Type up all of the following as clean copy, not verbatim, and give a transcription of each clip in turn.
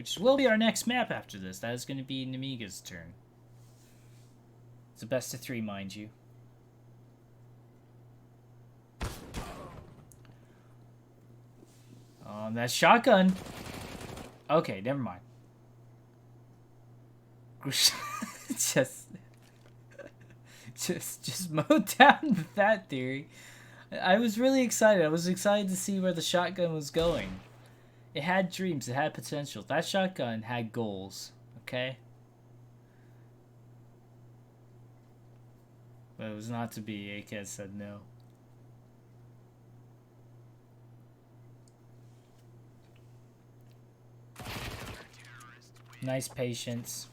which will be our next map after this. That is going to be Nemiga's turn. It's a best of 3, mind you. That shotgun. Okay, never mind. just mow down that theory. I was really excited. I was excited to see where the shotgun was going. It had dreams. It had potential. That shotgun had goals. Okay? But it was not to be. Apeks said no. Nice patience.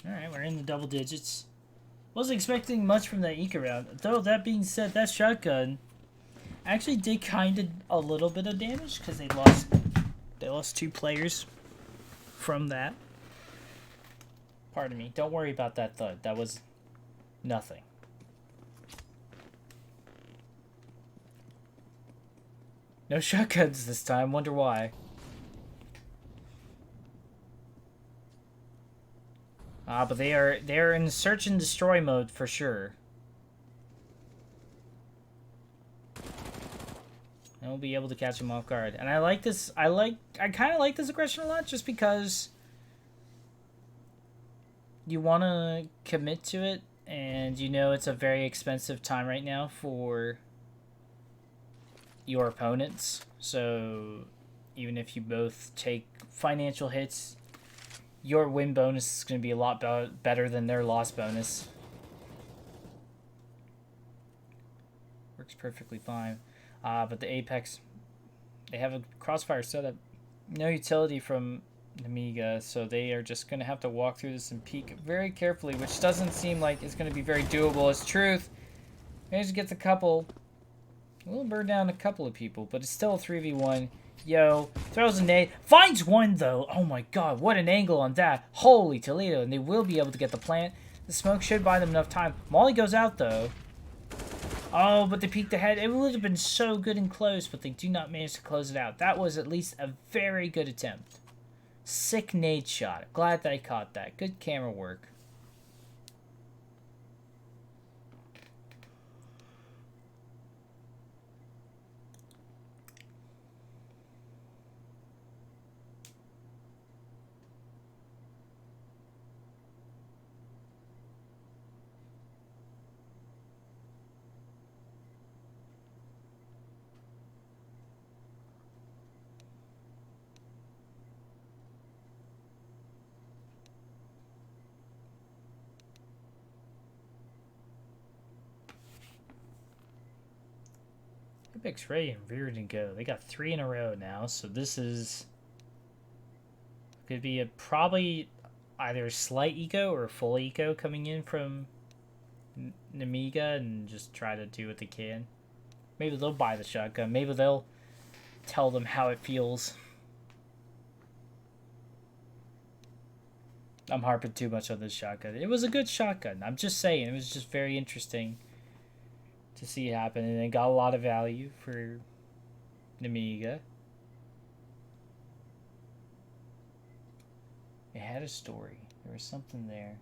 Alright, we're in the double digits. Wasn't expecting much from that eco round. Though, that being said, that shotgun actually did kind of a little bit of damage because they lost 2 players from that. Pardon me. Don't worry about that thud. That was nothing. No shotguns this time. Wonder why. But they are in search and destroy mode for sure. And we'll be able to catch them off guard. And I like this. I kind of like this aggression a lot, just because you want to commit to it, and you know it's a very expensive time right now for your opponents. So even if you both take financial hits, your win bonus is going to be a lot better than their loss bonus. Works perfectly fine. But the Apeks, they have a crossfire setup. No utility from Nemiga, so they are just going to have to walk through this and peek very carefully, which doesn't seem like it's going to be very doable as truth. Managed to get the couple. We'll burn down a couple of people, but it's still a 3v1. Yo, throws a nade. Finds one, though. Oh my god, what an angle on that. Holy Toledo, and they will be able to get the plant. The smoke should buy them enough time. Molly goes out, though. Oh, but they peeked ahead. It would have been so good and close, but they do not manage to close it out. That was at least a very good attempt. Sick nade shot. Glad that I caught that. Good camera work. Apeks ready and reared to go. They got 3 in a row now, so this is could be a probably either a slight eco or a full eco coming in from Nemiga, and just try to do what they can. Maybe they'll buy the shotgun. Maybe they'll tell them how it feels. I'm harping too much on this shotgun. It was a good shotgun. I'm just saying, it was just very interesting to see it happen, and it got a lot of value for Nemiga. It had a story. There was something there.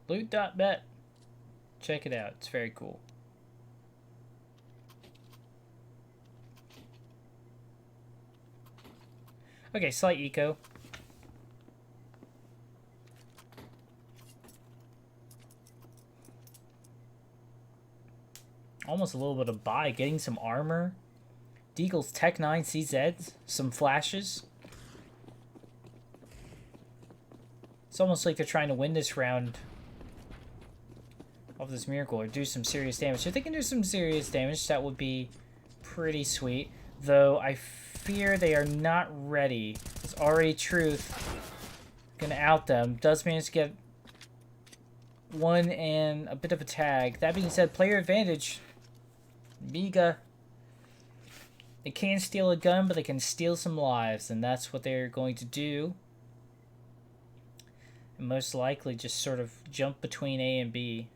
Loot.BET. Check it out. It's very cool. Okay, slight eco. Almost a little bit of buy, getting some armor. Deagle's Tech 9 CZs, some flashes. It's almost like they're trying to win this round of this miracle, or do some serious damage. If they can do some serious damage, that would be pretty sweet. Though I fear they are not ready. It's already Truth gonna out them. Does manage to get one and a bit of a tag. That being said, player advantage. Nemiga, they can't steal a gun, but they can steal some lives, and that's what they're going to do. and most likely just sort of jump between A and B.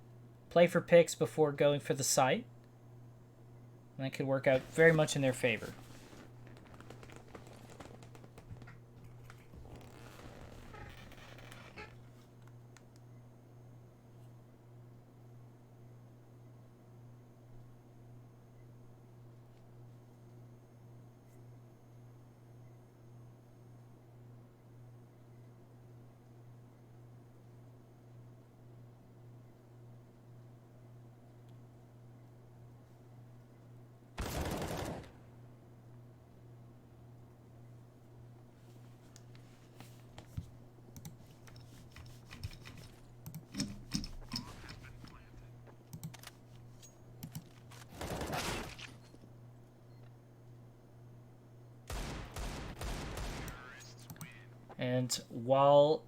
Play for picks before going for the site. And that could work out very much in their favor. And while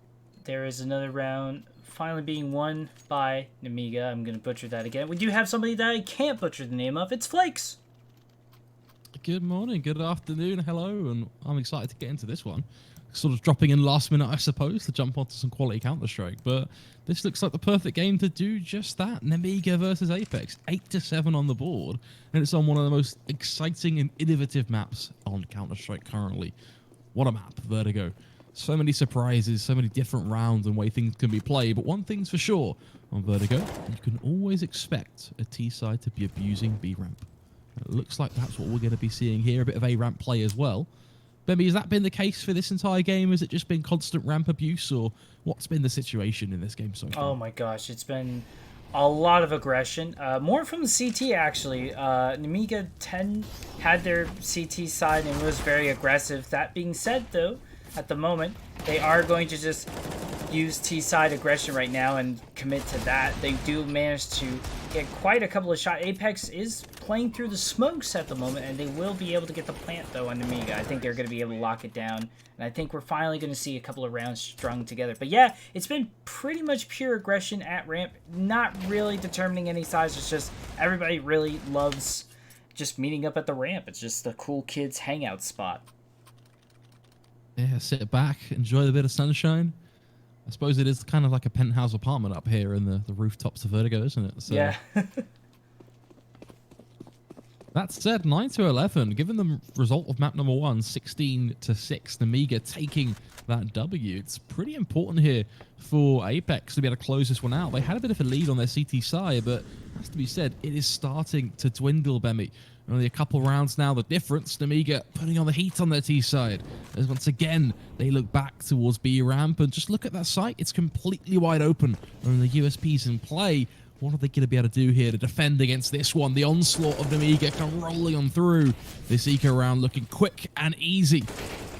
there is another round finally being won by Nemiga, I'm going to butcher that again. We do have somebody that I can't butcher the name of. It's Flakes. Good morning, good afternoon, hello, and I'm excited to get into this one. Sort of dropping in last minute, I suppose, to jump onto some quality Counter-Strike, but this looks like the perfect game to do just that. Nemiga versus Apeks, 8-7 on the board, and it's on one of the most exciting and innovative maps on Counter-Strike currently. What a map, Vertigo. So many surprises, so many different rounds and way things can be played, but one thing's for sure, on Vertigo, you can always expect a T-side to be abusing B-ramp. It looks like that's what we're going to be seeing here, a bit of A-ramp play as well. Bemby, has that been the case for this entire game? Has it just been constant ramp abuse, or what's been the situation in this game so far? Oh my gosh, it's been a lot of aggression. More from the CT, actually. Nemiga 10 had their CT side and was very aggressive. That being said, though, at the moment, they are going to just use T-side aggression right now and commit to that. They do manage to get quite a couple of shots. Apeks is playing through the smokes at the moment, and they will be able to get the plant, though, on Nemiga. I think they're going to be able to lock it down, and I think we're finally going to see a couple of rounds strung together. But yeah, it's been pretty much pure aggression at ramp, not really determining any size. It's just everybody really loves just meeting up at the ramp. It's just the cool kids' hangout spot. Yeah, sit back, enjoy the bit of sunshine. I suppose it is kind of like a penthouse apartment up here in the rooftops of Vertigo, isn't it? So, yeah. that said, 9-11, given the result of map number 1, 16-6, Nemiga taking that W, it's pretty important here for Apeks to be able to close this one out. They had a bit of a lead on their CT side, but has to be said, it is starting to dwindle, Bemmy. Only a couple rounds now, the difference, Nemiga putting on the heat on their T side. As once again, they look back towards B ramp, and just look at that site, it's completely wide open. And the USP's in play. What are they going to be able to do here to defend against this one? The onslaught of Nemiga come rolling on through. This eco round looking quick and easy.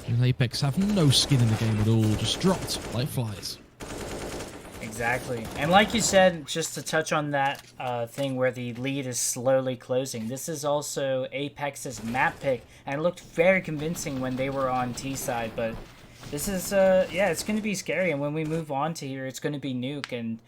And Apeks have no skin in the game at all, just dropped like flies. Exactly. And like you said, just to touch on that thing where the lead is slowly closing, this is also Apex's map pick, and it looked very convincing when they were on T side, but this is, yeah, it's going to be scary, and when we move on to here, it's going to be Nuke, and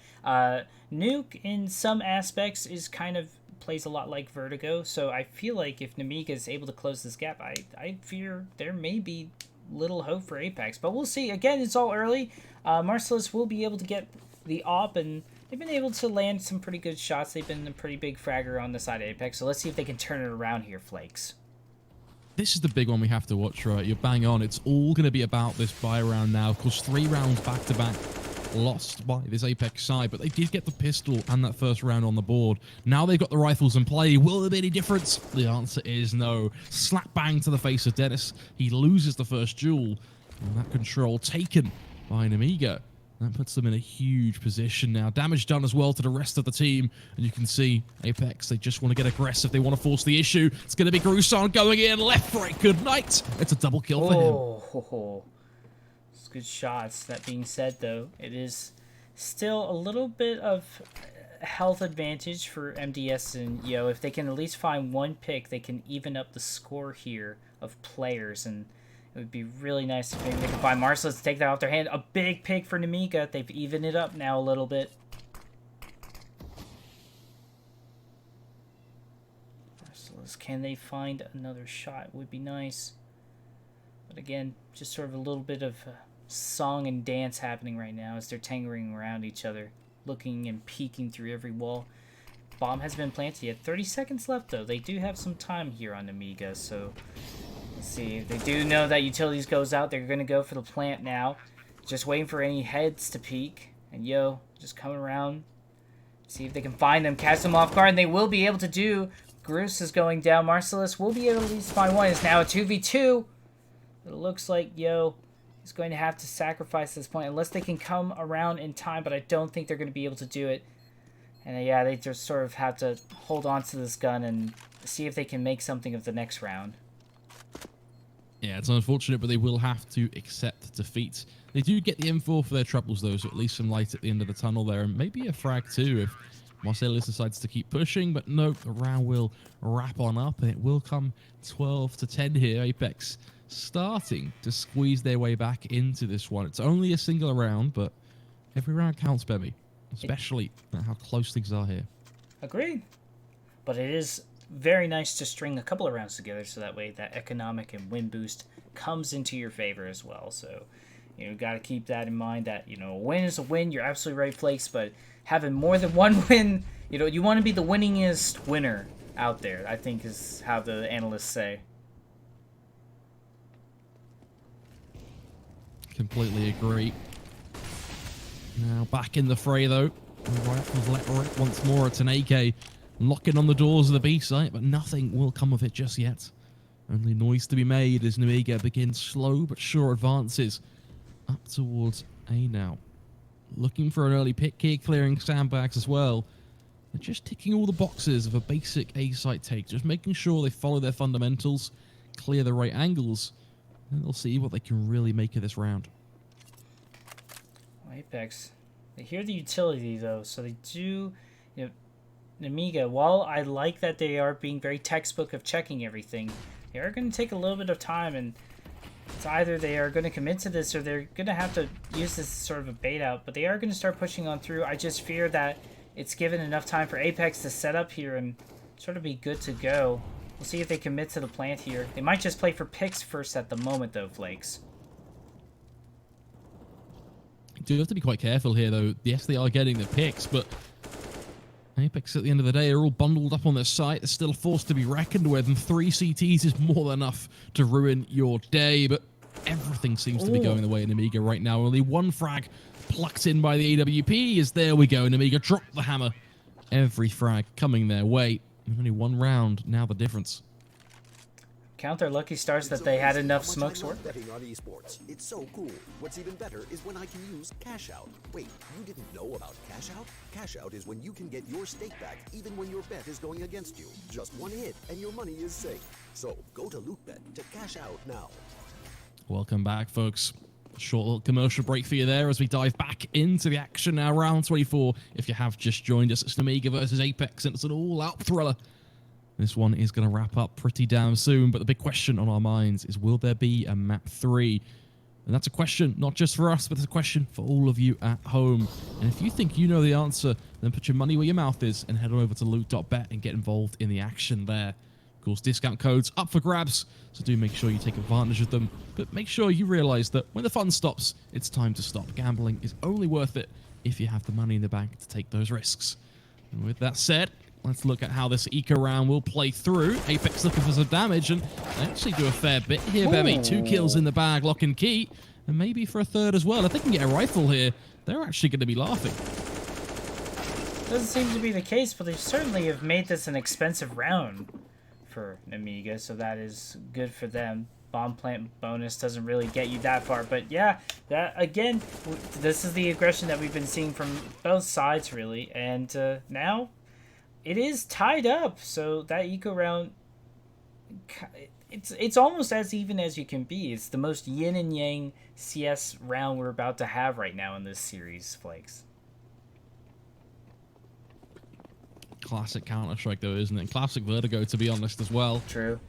Nuke, in some aspects, is kind of plays a lot like Vertigo, so I feel like if Nemiga is able to close this gap, I fear there may be little hope for Apeks, but we'll see. Again, it's all early. Marcellus will be able to get the AWP, and they've been able to land some pretty good shots. They've been a pretty big fragger on the side of Apeks, so let's see if they can turn it around here, Flakes. This is the big one we have to watch, right? You're bang on. It's all going to be about this buy round now. Of course, 3 rounds back-to-back lost by this Apeks side, but they did get the pistol and that first round on the board. Now they've got the rifles in play. Will there be any difference? The answer is no. Slap bang to the face of Dennis. He loses the first duel, and that control taken by Nemiga. That puts them in a huge position now. Damage done as well to the rest of the team. And you can see Apeks, they just want to get aggressive. They want to force the issue. It's going to be Gruson going in. Left, right, good night. It's a double kill for him. It's good shots. That being said, though, it is still a little bit of health advantage for MDS and Yo. If they can at least find one pick, they can even up the score here of players, and it would be really nice if maybe they can find Marcellus to take that off their hand. A big pick for Nemiga. They've evened it up now a little bit. Marcellus, can they find another shot? It would be nice. But again, just sort of a little bit of song and dance happening right now as they're tangling around each other, looking and peeking through every wall. Bomb has been planted yet. 30 seconds left, though. They do have some time here on Nemiga, so let's see. They do know that utilities goes out. They're going to go for the plant now. Just waiting for any heads to peek. And Yo, just coming around. See if they can find them, catch them off guard, and they will be able to do. Groose is going down. Marcellus will be able to at least find one. It's now a 2v2. It looks like Yo is going to have to sacrifice this point unless they can come around in time, but I don't think they're going to be able to do it. And yeah, they just sort of have to hold on to this gun and see if they can make something of the next round. Yeah, it's unfortunate, but they will have to accept defeat. They do get the M4 for their troubles, though, so at least some light at the end of the tunnel there, and maybe a frag too if Marcellus decides to keep pushing. But no, the round will wrap on up, and it will come 12-10 here. Apeks starting to squeeze their way back into this one. It's only a single round, but every round counts, Bemmy, especially how close things are here. Agreed. But it is very nice to string a couple of rounds together so that way that economic and win boost comes into your favor as well. So you got to keep that in mind that, a win is a win. You're absolutely right, Flakes, but having more than one win, you want to be the winningest winner out there, I think is how the analysts say. Completely agree. Now back in the fray, though. The rifles let rip once more. It's an AK knocking on the doors of the B site, but nothing will come of it just yet. Only noise to be made as Nemiga begins slow but sure advances up towards A now. Looking for an early pick here, clearing sandbags as well. They're just ticking all the boxes of a basic A site take, just making sure they follow their fundamentals, clear the right angles, and they'll see what they can really make of this round. Apeks, they hear the utility though, so they do. Nemiga, while I like that they are being very textbook of checking everything, they are going to take a little bit of time, and it's either they are going to commit to this or they're going to have to use this as sort of a bait out, but they are going to start pushing on through. I just fear that it's given enough time for Apeks to set up here and sort of be good to go. We'll see if they commit to the plant here. They might just play for picks first at the moment, though, Flakes. You do have to be quite careful here, though. Yes, they are getting the picks, but Apeks, at the end of the day, are all bundled up on their site. They're still a force to be reckoned with, and 3 CTs is more than enough to ruin your day. But everything seems to be going the way of Nemiga right now. Only one frag plucked in by the AWP is there we go. Nemiga dropped the hammer. Every frag coming their way. Only one round, now the difference. Count their lucky stars that they had enough smokes work. Betting on esports. It's so cool. What's even better is when I can use Cash Out. Wait, you didn't know about Cash Out? Cash Out is when you can get your stake back even when your bet is going against you. Just one hit and your money is safe. So go to LOOT.BET to cash out now. Welcome back, folks. Short little commercial break for you there as we dive back into the action now. Round 24. If you have just joined us, it's Nemiga versus Apeks, and it's an all-out thriller. This one is going to wrap up pretty damn soon, but the big question on our minds is, will there be a map 3? And that's a question not just for us, but it's a question for all of you at home. And if you think you know the answer, then put your money where your mouth is and head over to Loot.BET and get involved in the action there. Of course, discount codes up for grabs, so do make sure you take advantage of them. But make sure you realize that when the fun stops, it's time to stop. Gambling is only worth it if you have the money in the bank to take those risks. And with that said, let's look at how this eco round will play through. Apeks looking for some damage, and they actually do a fair bit here, Bemmy. 2 kills in the bag, lock and key, and maybe for a third as well. If they can get a rifle here, they're actually going to be laughing. Doesn't seem to be the case, but they certainly have made this an expensive round for Nemiga, so that is good for them. Bomb plant bonus doesn't really get you that far, but yeah, that again, this is the aggression that we've been seeing from both sides, really, and now it is tied up, so that eco round, it's almost as even as you can be. It's the most yin and yang CS round we're about to have right now in this series, Flakes. Classic Counter-Strike, though, isn't it? Classic Vertigo, to be honest, as well. True.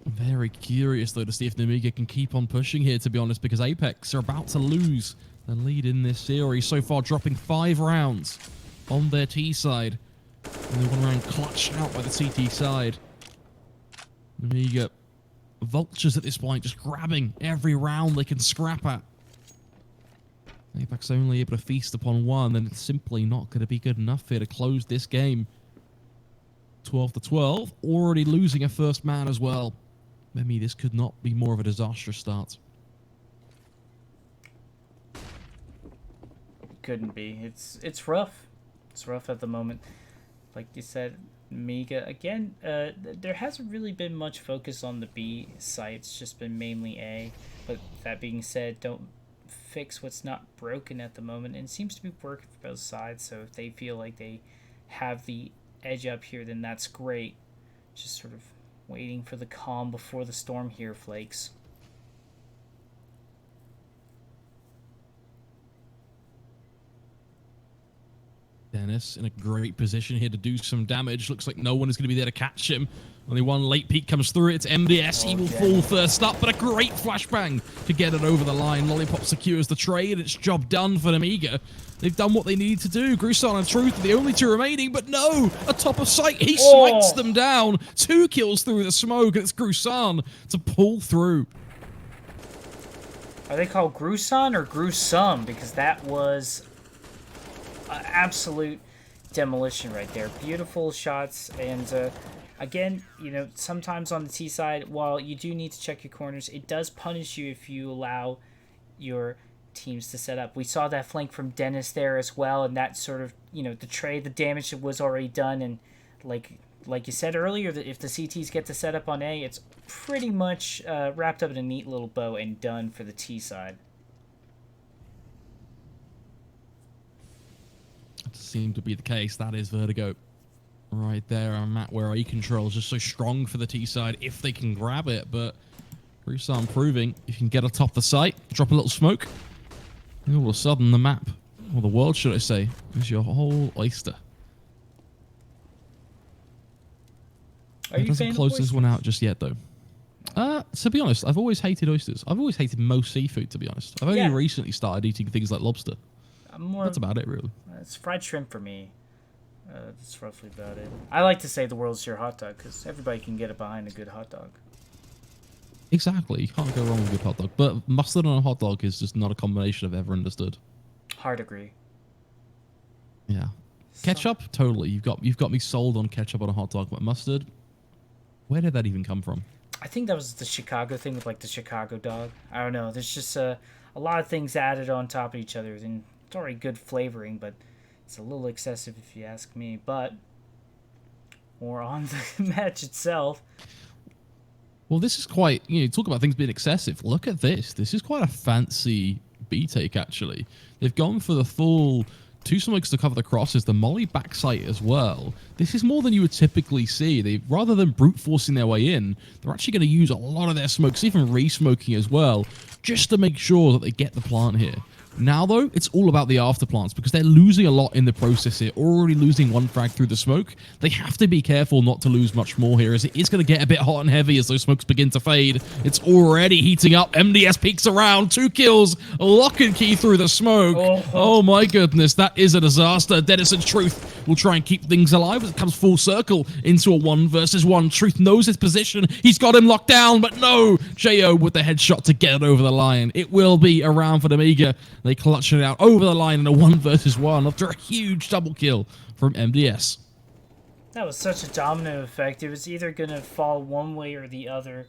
Very curious, though, to see if Nemiga can keep on pushing here, to be honest, because Apeks are about to lose the lead in this series. So far, dropping 5 rounds on their T side. Only 1 round clutched out by the CT side. Nemiga vultures at this point, just grabbing every round they can scrap at. Apeks only able to feast upon one, and it's simply not going to be good enough here to close this game. 12-12, already losing a first man as well. Maybe this could not be more of a disastrous start. Couldn't be. It's rough. It's rough at the moment. Like you said, Nemiga again. There hasn't really been much focus on the B site. It's just been mainly A. But that being said, don't fix what's not broken at the moment, and it seems to be working for both sides. So if they feel like they have the edge up here, then that's great. Just sort of waiting for the calm before the storm here, Flakes. Dennis in a great position here to do some damage. Looks like no one is going to be there to catch him. Only one late peek comes through. It's MDS. He will fall first up, but a great flashbang to get it over the line. Lollipop secures the trade. It's job done for Nemiga. They've done what they need to do. Grusan and Truth are the only two remaining, but no! Atop of sight, he smites them down. 2 kills through the smoke, and it's Grusan to pull through. Are they called Grusan or Grusum? Because that was absolute demolition right there. Beautiful shots, and again, you know, sometimes on the T side, while you do need to check your corners, it does punish you if you allow your teams to set up. We saw that flank from Dennis there as well, and that sort of, you know, the trade, the damage that was already done, and like you said earlier, that if the CTs get to set up on A, it's pretty much wrapped up in a neat little bow and done for the T side. Seemed to be the case. That is Vertigo right there. A map where A control is just so strong for the T side if they can grab it, but Grusan proving you can get atop the site, drop a little smoke, and all of a sudden the map, or the world should I say, is your whole oyster. It doesn't close this one out just yet though. To be honest, I've always hated oysters. I've always hated most seafood, to be honest. I've only recently started eating things like lobster. That's about it, really. It's fried shrimp for me. That's roughly about it. I like to say the world's your hot dog because everybody can get it behind a good hot dog. Exactly. You can't go wrong with a good hot dog. But mustard on a hot dog is just not a combination I've ever understood. Hard agree. Yeah. Ketchup, totally. You've got me sold on ketchup on a hot dog, but mustard, where did that even come from? I think that was the Chicago thing with like the Chicago dog. I don't know. There's just a lot of things added on top of each other, and it's already good flavoring, but it's a little excessive if you ask me. But more on the match itself. Well, this is quite, you know, talk about things being excessive. Look at this. This is quite a fancy B take, actually. They've gone for the full 2 smokes to cover the crosses, the molly backside as well. This is more than you would typically see. They, rather than brute forcing their way in, they're actually going to use a lot of their smokes, even re-smoking as well, just to make sure that they get the plant here. Now, though, it's all about the after plants because they're losing a lot in the process here, already losing 1 frag through the smoke. They have to be careful not to lose much more here, as it is going to get a bit hot and heavy as those smokes begin to fade. It's already heating up. MDS peeks around, 2 kills, lock and key through the smoke. Oh my goodness, that is a disaster. Dennison's Truth will try and keep things alive as it comes full circle into a 1 versus 1. Truth knows his position. He's got him locked down, but no! Jo with the headshot to get it over the line. It will be a round for Nemiga. They clutch it out over the line in a 1 versus 1 after a huge double kill from MDS. That was such a domino effect. It was either going to fall one way or the other,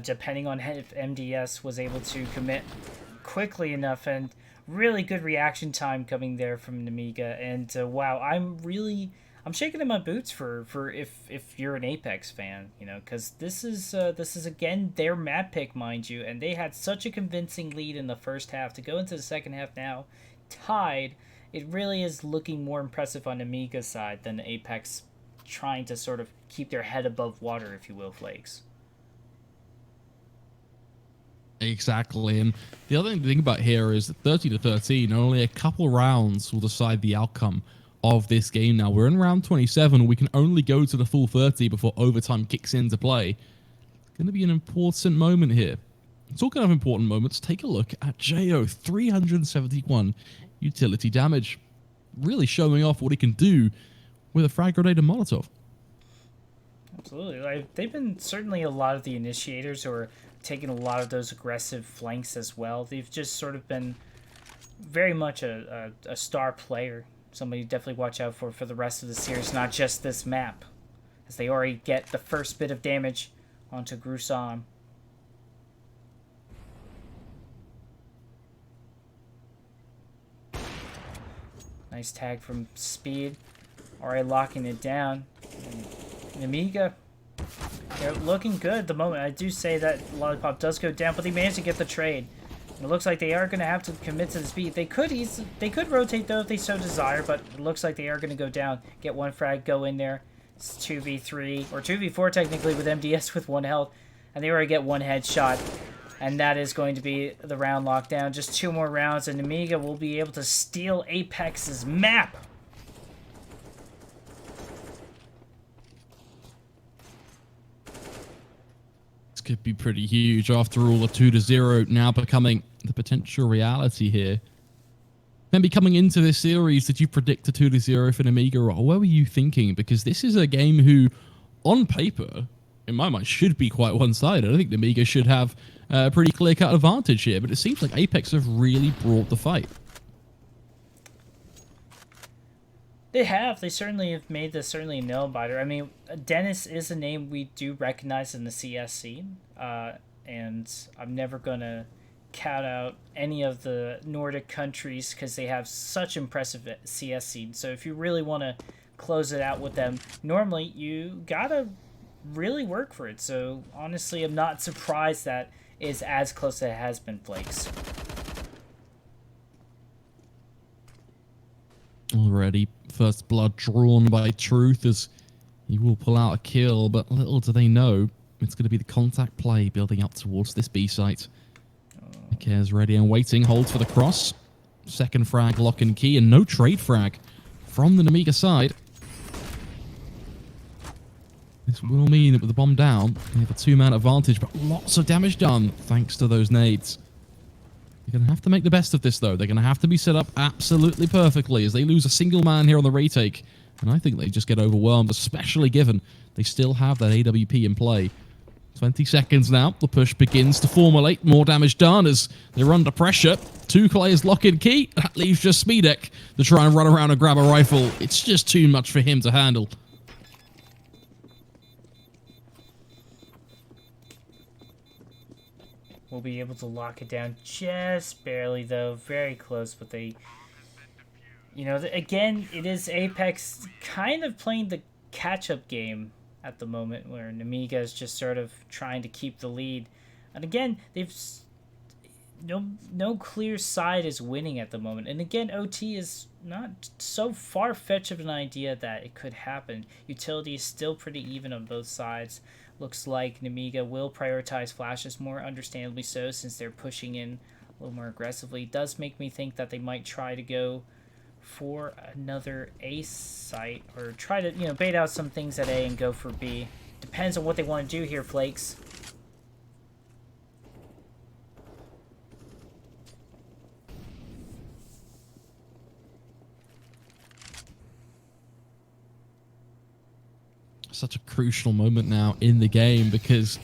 depending on if MDS was able to commit quickly enough, and really good reaction time coming there from Nemiga. And wow, I'm shaking in my boots for if you're an Apeks fan, you know, because this is again their map pick, mind you, and they had such a convincing lead in the first half. To go into the second half now tied, it really is looking more impressive on Nemiga's side than Apeks trying to sort of keep their head above water, if you will, Flakes. Exactly, and the other thing to think about here is 30-13, only a couple rounds will decide the outcome of this game now. We're in round 27. We can only go to the full 30 before overtime kicks into play. Going to be an important moment here. Talking of important moments, take a look at Jo. 371 utility damage. Really showing off what he can do with a frag grenade and Molotov. Absolutely. Like, they've been certainly a lot of the initiators who are taking a lot of those aggressive flanks as well. They've just sort of been very much a star player. Somebody to definitely watch out for the rest of the series, not just this map, as they already get the first bit of damage onto Gruson. Nice tag from Speed. Already locking it down. And Nemiga, they're looking good at the moment. I do say that Lollipop does go down, but they managed to get the trade. And it looks like they are going to have to commit to the speed. They could rotate though if they so desire, but it looks like they are going to go down. Get one frag, go in there. It's 2v3, or 2v4 technically with MDS with 1 health. And they already get 1 headshot. And that is going to be the round lockdown. Just 2 more rounds, and Nemiga will be able to steal Apex's map. This could be pretty huge. After all, the 2-0 now becoming the potential reality here. Maybe coming into this series, did you predict a 2-0 for Nemiga, or what were you thinking? Because this is a game who, on paper, in my mind, should be quite one-sided. I think Nemiga should have a pretty clear-cut advantage here, but it seems like Apeks have really brought the fight. They have. They certainly have made this certainly a nail-biter. I mean, Dennis is a name we do recognize in the CS scene, and I'm never going to count out any of the Nordic countries because they have such impressive CS scenes. So if you really want to close it out with them, normally you gotta really work for it. So honestly, I'm not surprised that is as close as it has been, Flakes. Already, first blood drawn by Truth as he will pull out a kill, but little do they know it's going to be the contact play building up towards this B site. Cares ready and waiting, holds for the cross. Second frag, lock and key, and no trade frag from the Nemiga side. This will mean that with the bomb down, they have a 2-man advantage, but lots of damage done thanks to those nades. They're going to have to make the best of this, though. They're going to have to be set up absolutely perfectly as they lose a single man here on the retake. And I think they just get overwhelmed, especially given they still have that AWP in play. 20 seconds now. The push begins to formulate. More damage done as they're under pressure. 2 players lock in key. That leaves just Speedek to try and run around and grab a rifle. It's just too much for him to handle. Will be able to lock it down just barely, though. Very close, but they... You know, again, it is Apeks kind of playing the catch-up game at the moment, where Nemiga is just sort of trying to keep the lead. And again, they've... No clear side is winning at the moment. And again, OT is not so far-fetched of an idea that it could happen. Utility is still pretty even on both sides. Looks like Nemiga will prioritize flashes more, understandably so, since they're pushing in a little more aggressively. It does make me think that they might try to go for another A site, or try to, you know, bait out some things at A and go for B. Depends on what they want to do here, Flakes. Such a crucial moment now in the game, because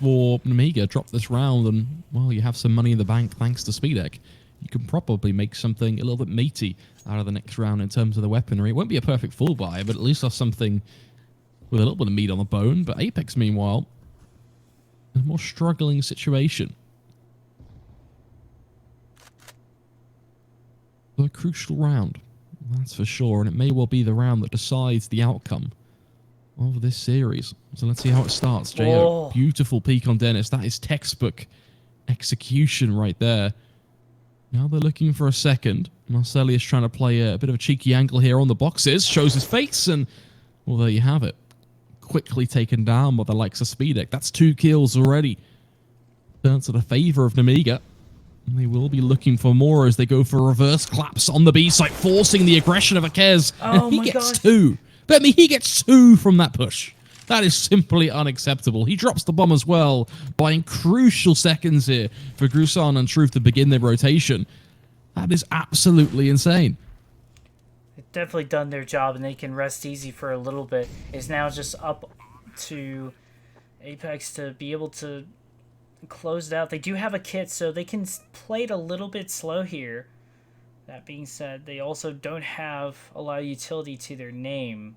for Nemiga, drop this round and, well, you have some money in the bank thanks to Speedek. You can probably make something a little bit meaty out of the next round in terms of the weaponry. It won't be a perfect full buy, but at least have something with a little bit of meat on the bone. But Apeks, meanwhile, in a more struggling situation. But a crucial round, that's for sure, and it may well be the round that decides the outcome of this series. So let's see how it starts. Jo, beautiful peek on Dennis. That is textbook execution right there. Now they're looking for a second. Marcelius trying to play a bit of a cheeky angle here on the boxes. Shows his face, and, well, there you have it. Quickly taken down by the likes of Speedek. That's 2 kills already. Turns to the favor of Nemiga. And they will be looking for more as they go for reverse claps on the B site, forcing the aggression of Apeks. Oh, and he gets 2. Bet me he gets 2 from that push. That is simply unacceptable. He drops the bomb as well, buying crucial seconds here for Gruson and Truth to begin their rotation. That is absolutely insane. They've definitely done their job, and they can rest easy for a little bit. It's now just up to Apeks to be able to close it out. They do have a kit, so they can play it a little bit slow here. That being said, they also don't have a lot of utility to their name.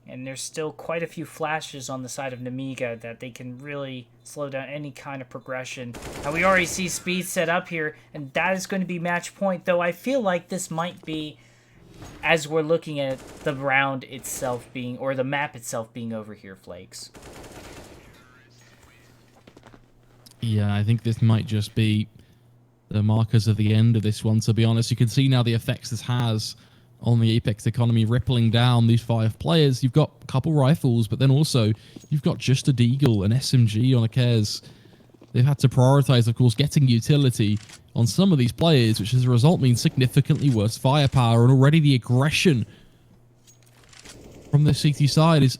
And there's still quite a few flashes on the side of Nemiga that they can really slow down any kind of progression. And we already see speed set up here, and that is going to be match point. Though I feel like this might be, as we're looking at the round itself being, or the map itself being over here, Flakes. Yeah, I think this might just be the markers of the end of this one, to be honest. You can see now the effects this has on the Apeks economy, rippling down these 5 players. You've got a couple rifles, but then also you've got just a Deagle, an SMG on a Kez. They've had to prioritize, of course, getting utility on some of these players, which as a result means significantly worse firepower, and already the aggression from the CT side is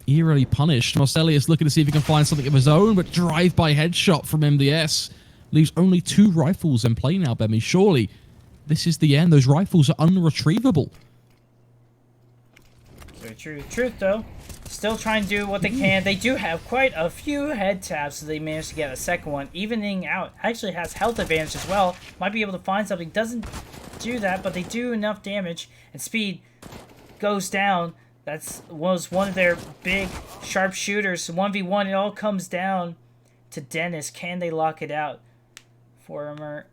eerily punished. Marcelius looking to see if he can find something of his own, but drive-by headshot from MDS leaves only 2 rifles in play now, Bemi. Surely this is the end. Those rifles are unretrievable. Very true. Truth, though. Still trying to do what they can. They do have quite a few head taps, so they managed to get a second one. Evening out. Actually has health advantage as well. Might be able to find something. Doesn't do that, but they do enough damage. And speed goes down. Was one of their big sharpshooters. 1v1. It all comes down to Dennis. Can they lock it out? Former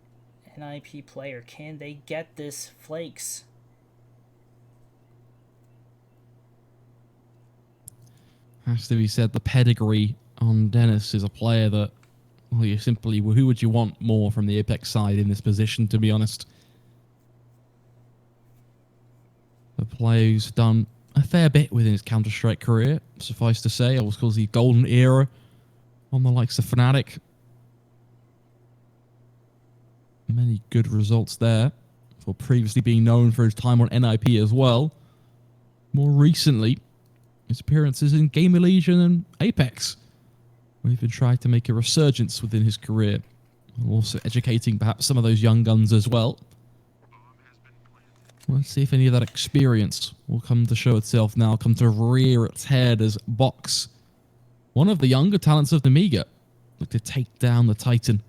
NIP player. Can they get this, Flakes? Has to be said, the pedigree on Dennis is a player that, well, you simply, who would you want more from the Apeks side in this position, to be honest? A player who's done a fair bit within his Counter-Strike career, suffice to say. Of course, the golden era on the likes of Fnatic. Many good results there, for previously being known for his time on NIP as well. More recently, his appearances in Game Elysian and Apeks, where he's been trying to make a resurgence within his career, and also educating perhaps some of those young guns as well. Let's see if any of that experience will come to show itself now, come to rear its head as Box, one of the younger talents of Nemiga, look to take down the Titan.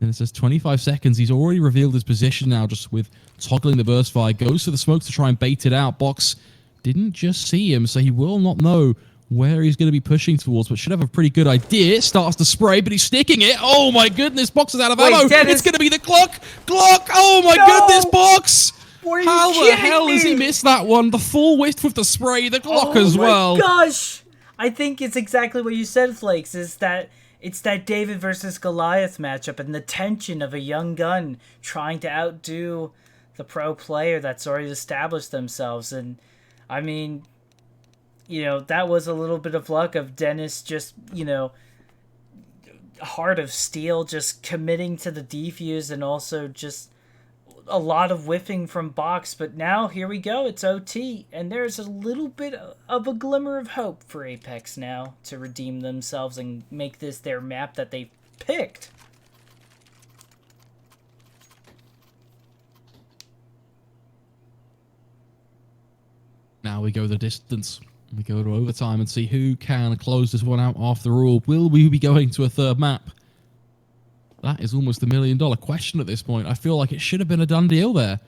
And it says 25 seconds. He's already revealed his position now, just with toggling the burst fire. Goes for the smoke to try and bait it out. Box didn't just see him, so he will not know where he's going to be pushing towards, but should have a pretty good idea. Starts to spray, but he's sticking it. Oh my goodness, Box is out of ammo. Dennis. It's going to be the Glock. Oh my goodness, Box. How the hell has he missed that one? The full width with the spray, the Glock as well. Oh my gosh. I think it's exactly what you said, Flakes, is that it's that David versus Goliath matchup and the tension of a young gun trying to outdo the pro player that's already established themselves. And, I mean, you know, that was a little bit of luck of Dennis just, you know, heart of steel, just committing to the defuse and also just a lot of whiffing from Box. But now, here we go, it's OT, and there's a little bit of a glimmer of hope for Apeks now to redeem themselves and make this their map that they picked. Now we go the distance. We go to overtime and see who can close this one out after all. Will we be going to a third map? That is almost $1 million question at this point. I feel like it should have been a done deal there.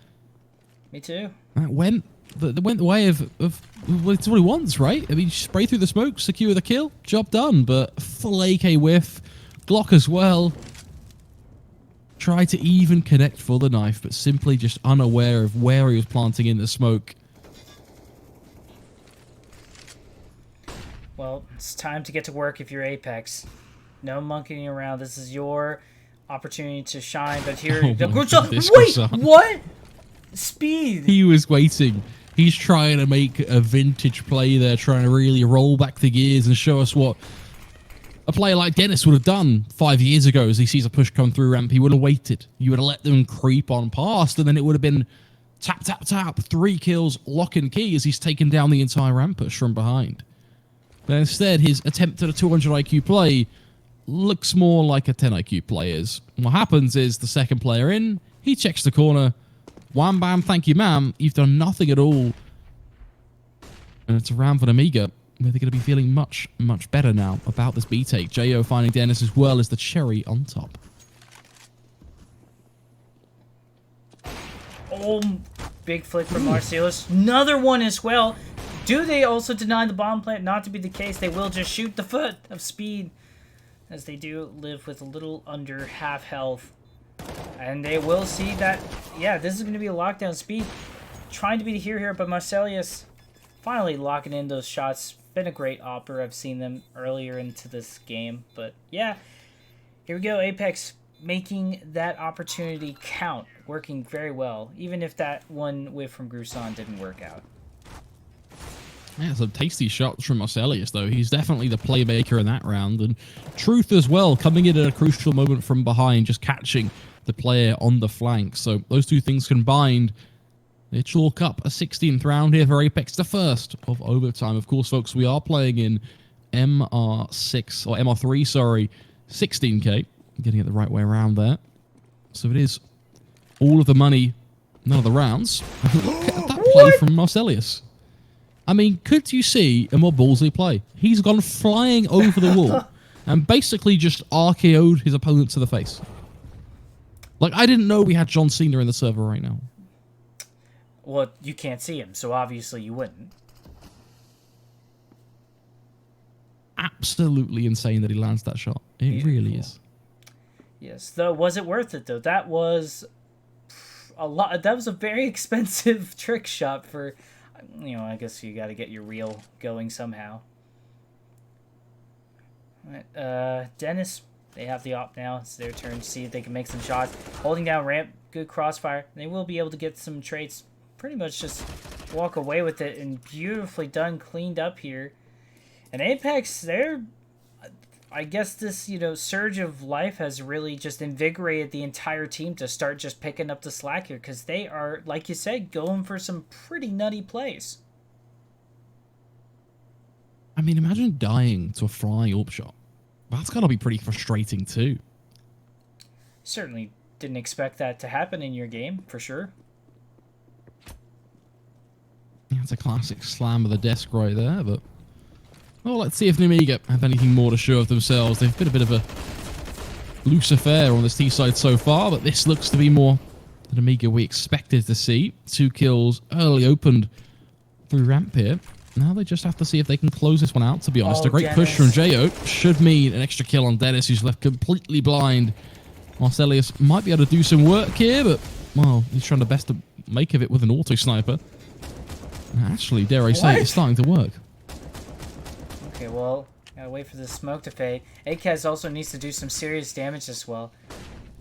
Me too. That went the way of well, it's what he wants, right? I mean, spray through the smoke, secure the kill, job done. But full AK whiff, Glock as well. Try to even connect for the knife, but simply just unaware of where he was planting in the smoke. Well, it's time to get to work if you're Apeks. No monkeying around. This is your opportunity to shine. But here, wait, what? Speed. He was waiting. He's trying to make a vintage play there, trying to really roll back the gears and show us what a player like Dennis would have done 5 years ago as he sees a push come through ramp. He would have waited. You would have let them creep on past, and then it would have been tap, tap, tap, 3 kills, lock and key as he's taken down the entire ramp push from behind. But instead, his attempt at a 200 IQ play looks more like a 10 IQ player's. What happens is the second player in, he checks the corner. Wham, bam, thank you, ma'am. You've done nothing at all. And it's a round for Nemiga. where they're going to be feeling much, much better now about this B take. Jo finding Dennis as well as the cherry on top. Oh, big flick from Marcellus. Another one as well. Do they also deny the bomb plant? Not to be the case. They will just shoot the foot of speed, as they do live with a little under half health. And they will see that, yeah, this is going to be a lockdown. Speed trying to be the hero here, but Marcellus finally locking in those shots. Been a great opper. I've seen them earlier into this game. But yeah, here we go. Apeks making that opportunity count. Working very well, even if that one whiff from Gruson didn't work out. Yeah, some tasty shots from Marcellus, though. He's definitely the playmaker in that round. And Truth as well, coming in at a crucial moment from behind, just catching the player on the flank. So those two things combined, they chalk up a 16th round here for Apeks, the first of overtime. Of course, folks, we are playing in MR6, or MR3, sorry, 16K. I'm getting it the right way around there. So it is all of the money, none of the rounds. Look at that play from Marcellus. I mean, could you see a more ballsy play? He's gone flying over the wall and basically just RKO'd his opponent to the face. Like, I didn't know we had John Cena in the server right now. Well, you can't see him, so obviously you wouldn't. Absolutely insane that he lands that shot. It really is. Yes, though, was it worth it, though? That was a lot. That was a very expensive trick shot for... You know, I guess you got to get your reel going somehow. Alright, Dennis, they have the op now. It's their turn to see if they can make some shots. Holding down ramp, good crossfire. They will be able to get some traits. Pretty much just walk away with it, and beautifully done, cleaned up here. And Apeks, they're... I guess this, you know, surge of life has really just invigorated the entire team to start just picking up the slack here, because they are, like you said, going for some pretty nutty plays. I mean, imagine dying to a flying AWP shot. That's got to be pretty frustrating too. Certainly didn't expect that to happen in your game, for sure. That's a classic slam of the desk right there, but... Well, let's see if Nemiga have anything more to show of themselves. They've been a bit of a loose affair on this T side so far, but this looks to be more the Nemiga we expected to see. 2 kills early opened through ramp here. Now they just have to see if they can close this one out, to be honest. A great push from Jo should mean an extra kill on Dennis, who's left completely blind. Marcellus might be able to do some work here, but, well, he's trying the best to make of it with an auto sniper. Actually, dare I say, it's starting to work. Okay, well, gotta wait for the smoke to fade. Akaz also needs to do some serious damage as well.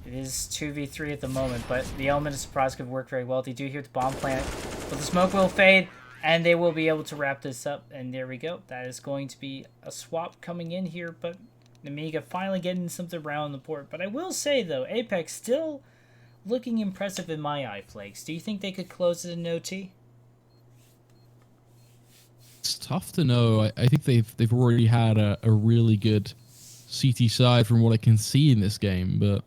It is 2v3 at the moment, but the element of surprise could work very well. They do hear the bomb plant, but the smoke will fade, and they will be able to wrap this up. And there we go. That is going to be a swap coming in here, but Nemiga finally getting something around the board. But I will say, though, Apeks still looking impressive in my eye, Flakes. Do you think they could close it in OT? It's tough to know. I think they've already had a really good CT side from what I can see in this game, but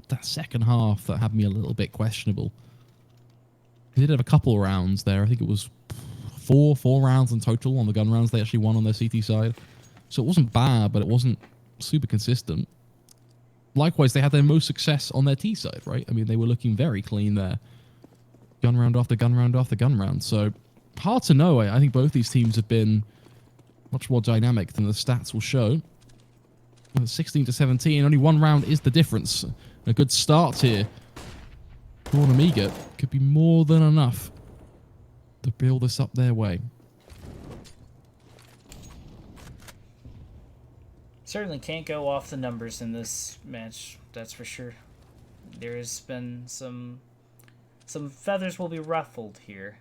that second half, that had me a little bit questionable. They did have a couple rounds there. I think it was four rounds in total on the gun rounds they actually won on their CT side. So it wasn't bad, but it wasn't super consistent. Likewise, they had their most success on their T side, right? I mean, they were looking very clean there. Gun round after gun round after gun round. So hard to know. I think both these teams have been much more dynamic than the stats will show. 16 to 17, only one round is the difference. A good start here for Nemiga could be more than enough to build this up their way. Certainly can't go off the numbers in this match, that's for sure. There has been some feathers will be ruffled here,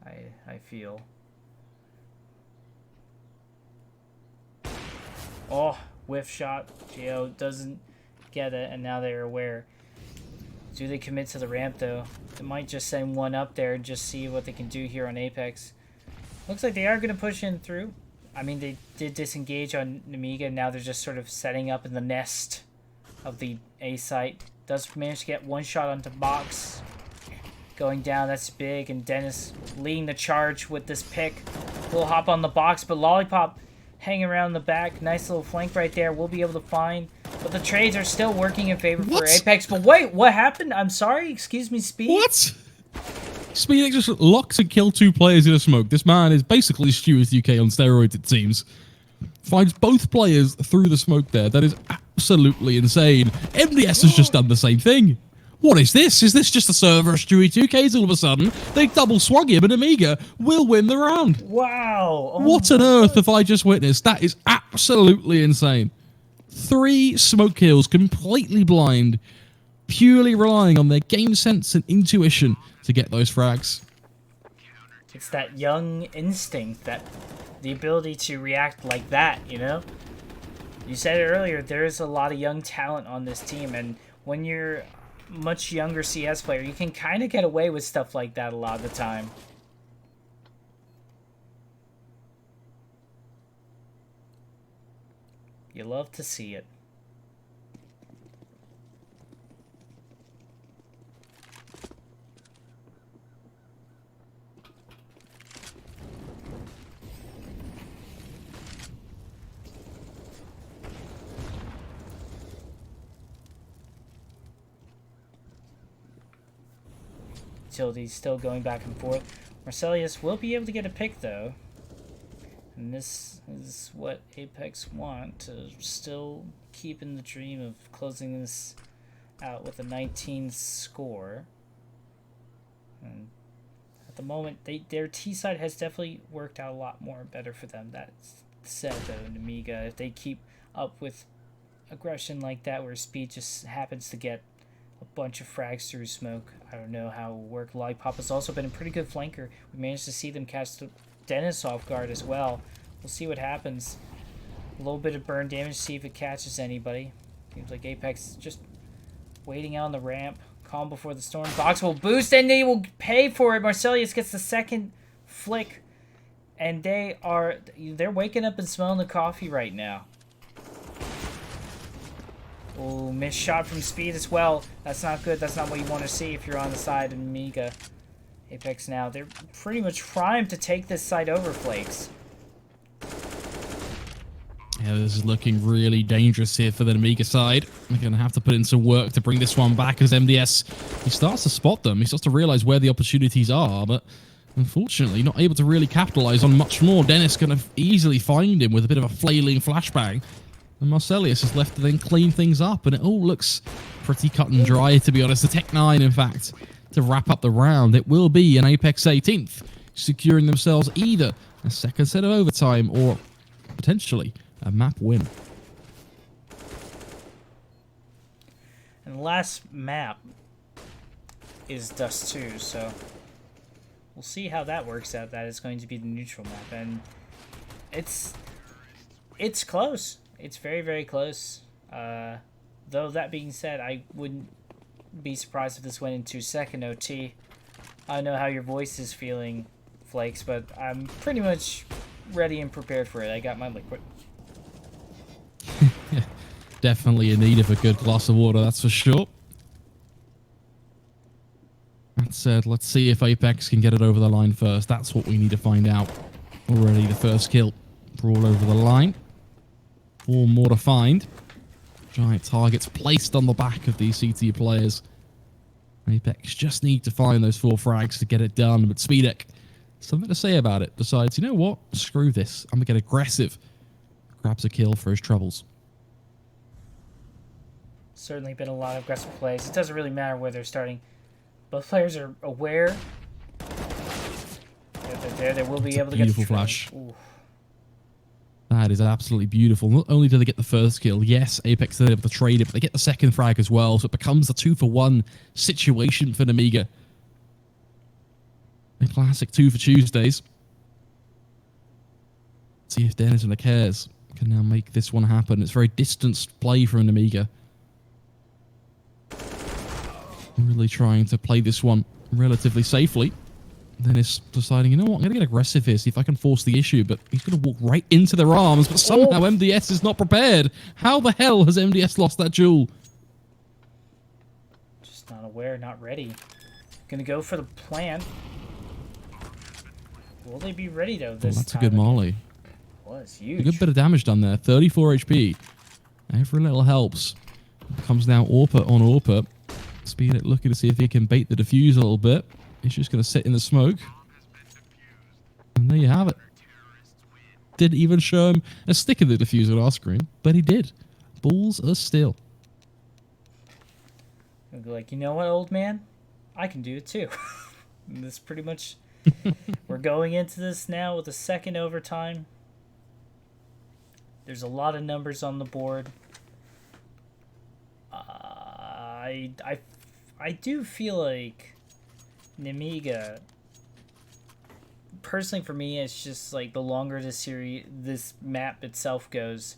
I feel. Oh, whiff shot. Jo doesn't get it, and now they're aware. Do they commit to the ramp, though? They might just send one up there and just see what they can do here on Apeks. Looks like they are going to push in through. I mean, they did disengage on Nemiga. Now they're just sort of setting up in the nest of the A site. Does manage to get one shot onto box. Going down, that's big. And Dennis leading the charge with this pick. We'll hop on the box, but Lollipop hanging around the back. Nice little flank right there. We'll be able to find. But the trades are still working in favor for Apeks. But wait, what happened? I'm sorry. Excuse me, Speed. What? Speed just locks and kill 2 players in a smoke. This man is basically Stewart's UK on steroids, it seems. Finds both players through the smoke there. That is absolutely insane. MDS has just done the same thing. What is this? Is this just a server of Stewie 2Ks all of a sudden? They double swung him and Nemiga will win the round. Wow. Oh what on earth have I just witnessed? That is absolutely insane. 3 smoke kills, completely blind, purely relying on their game sense and intuition to get those frags. It's that young instinct, that the ability to react like that, you know? You said it earlier, there's a lot of young talent on this team, and when you're a much younger CS player, you can kind of get away with stuff like that a lot of the time. You love to see it. Utility's still going back and forth. Marcelius will be able to get a pick though. And this is what Apeks want, to still keep in the dream of closing this out with a 19 score. And at the moment, their T side has definitely worked out a lot more better for them. That said though, Nemiga, if they keep up with aggression like that where Speed just happens to get a bunch of frags through smoke, I don't know how it will work. Lollipop has also been a pretty good flanker. We managed to see them catch Dennis off guard as well. We'll see what happens. A little bit of burn damage, see if it catches anybody. Seems like Apeks is just waiting out on the ramp. Calm before the storm. Box will boost and they will pay for it. Marcelius gets the second flick. And they're waking up and smelling the coffee right now. Oh, missed shot from Speed as well. That's not good. That's not what you want to see if you're on the side of Nemiga. Apeks now, they're pretty much primed to take this side over, Flakes. Yeah, this is looking really dangerous here for the Nemiga side. They're going to have to put in some work to bring this one back as MDS, he starts to spot them. He starts to realize where the opportunities are, but unfortunately not able to really capitalize on much more. Dennis going to easily find him with a bit of a flailing flashbang. And Marcelius is left to then clean things up, and it all looks pretty cut and dry, to be honest. The Tech 9, in fact, to wrap up the round. It will be an Apeks 18th, securing themselves either a second set of overtime or potentially a map win. And the last map is Dust 2, so we'll see how that works out. That is going to be the neutral map, and it's close. It's very, very close. Though that being said, I wouldn't be surprised if this went into second OT. I don't know how your voice is feeling, Flakes, but I'm pretty much ready and prepared for it. I got my liquid. Definitely in need of a good glass of water, that's for sure. That said, let's see if Apeks can get it over the line first. That's what we need to find out. Already the first kill for all over the line. 4 more to find. Giant targets placed on the back of these CT players. Apeks just need to find those 4 frags to get it done. But Speedek, something to say about it, decides, you know what? Screw this. I'm going to get aggressive. Grabs a kill for his troubles. Certainly been a lot of aggressive plays. It doesn't really matter where they're starting. Both players are aware. They're there. They will be able to get the flash. Ooh. That is absolutely beautiful. Not only do they get the first kill, yes, Apeks are able to trade it, but they get the second frag as well, so it becomes a 2-for-1 situation for Nemiga. A classic 2 for Tuesdays. See if Dennis and the Cares can now make this one happen. It's very distanced play from Nemiga. Really trying to play this one relatively safely. Dennis deciding, you know what, I'm going to get aggressive here, see if I can force the issue, but he's going to walk right into their arms, but somehow MDS is not prepared. How the hell has MDS lost that duel? Just not aware, not ready. Gonna go for the plant. Will they be ready though Oh, this that's a time? good molly. Was A huge. good bit of damage done there. 34 HP. Every little helps. Comes now Orpa on Orpa. Speed looking to see if he can bait the defuse a little bit. He's just going to sit in the smoke. And there you have it. Didn't even show him a stick of the defuse on our screen, but he did. Balls are still. I'll be like, you know what, old man? I can do it too. And this pretty much... We're going into this now with a second overtime. There's a lot of numbers on the board. I do feel like Nemiga, personally for me, it's just like the longer this map itself goes,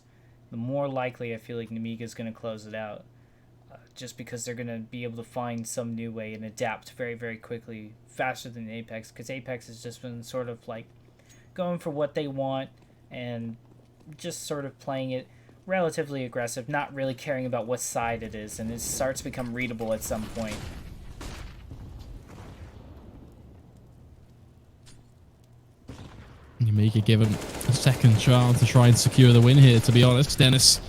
the more likely I feel like Nemiga is going to close it out. Just because they're going to be able to find some new way and adapt very, very quickly, faster than Apeks, because Apeks has just been sort of like going for what they want and just sort of playing it relatively aggressive, not really caring about what side it is, and it starts to become readable at some point. Nemiga given a second chance to try and secure the win here, to be honest. Dennis